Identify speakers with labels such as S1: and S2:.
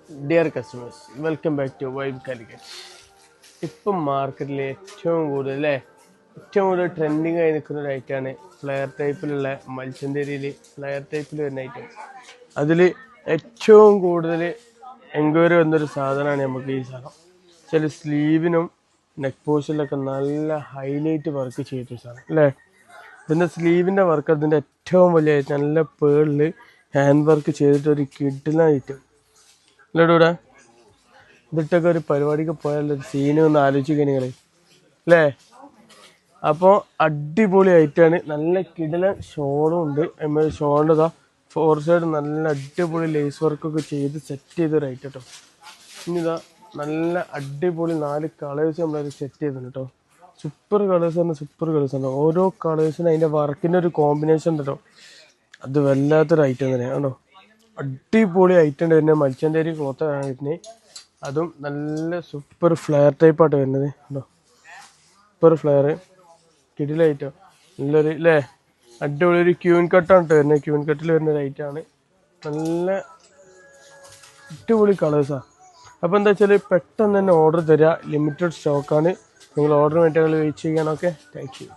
S1: Dear customers, welcome back to Vibe Calicut. ഇപ്പം മാർക്കറ്റിൽ ഏറ്റവും കൂടുതൽ ട്രെൻഡിങ് ആയി നിൽക്കുന്ന ഒരു ഐറ്റമാണ് ഫ്ലെയർ ടൈപ്പിലുള്ള മത്സ്യന്തേരിയിൽ ഫ്ലെയർ ടൈപ്പിൽ വരുന്ന ഐറ്റം. അതിൽ ഏറ്റവും കൂടുതൽ എൻക്വയറി വന്നൊരു സാധനമാണ് നമുക്ക് ഈ സാധനം. ചില സ്ലീവിനും നെക്ക് പോസ്റ്റിലൊക്കെ നല്ല ഹൈലൈറ്റ് വർക്ക് ചെയ്തൊരു സാധനം അല്ലേ. ഇതിൻ്റെ സ്ലീവിൻ്റെ വർക്ക് അതിൻ്റെ ഏറ്റവും വലിയ നല്ല പേളിൽ ഹാൻഡ് വർക്ക് ചെയ്തിട്ടൊരു കിഡിലെ ഐറ്റം അല്ലേടൂടെ. ഇതിട്ടൊക്കെ ഒരു പരിപാടിക്ക് പോയാലൊരു സീന് ഒന്ന് ആലോചിക്കുക നിങ്ങൾ അല്ലേ. അപ്പോൾ അടിപൊളി ആയിട്ടാണ്. നല്ല കിടിലൻ ഷോളും ഉണ്ട്. ഷോളിൻ്റെതാ ഫോർ സൈഡ് നല്ല അടിപൊളി ലേസ് വർക്കൊക്കെ ചെയ്ത് സെറ്റ് ചെയ്തൊരു ഐറ്റം കേട്ടോ. ഇനി ഇതാ നല്ല അടിപൊളി 4 കളേഴ്സ് നമ്മളത് സെറ്റ് ചെയ്തിട്ടുണ്ട് കേട്ടോ. സൂപ്പർ കളേഴ്സ് ആണ്, സൂപ്പർ കളേഴ്സ് ആണ്. ഓരോ കളേഴ്സിനും അതിൻ്റെ വർക്കിൻ്റെ ഒരു കോമ്പിനേഷൻ ഉണ്ട് കേട്ടോ. അത് വല്ലാത്തൊരു ഐറ്റം തന്നെയാണ് കേട്ടോ. അടിപൊളി ഐറ്റം ഉണ്ട് വരുന്നത്. മത്സ്യന്തേരി ക്ലോത്ത് വരുന്നത്. അതും നല്ല സൂപ്പർ ഫ്ലെയർ ടൈപ്പായിട്ട് വരുന്നത് കേട്ടോ. സൂപ്പർ ഫ്ലെയർ കിടിലൈറ്റം നല്ലൊരു അല്ലേ. അടിപൊളി ഒരു ക്യൂൻ കട്ടാണ് കേട്ടോ വരുന്നത്. ക്യൂൻ കട്ടിൽ വരുന്ന ഒരു ഐറ്റമാണ്. നല്ല അടിപൊളി കളേഴ്സാണ്. അപ്പോൾ എന്താ വെച്ചാൽ പെട്ടെന്ന് തന്നെ ഓർഡർ തരിക. ലിമിറ്റഡ് സ്റ്റോക്കാണ്. നിങ്ങൾ ഓർഡർ വേണ്ടി വെയിറ്റ് ചെയ്യാനൊക്കെ. Thank you.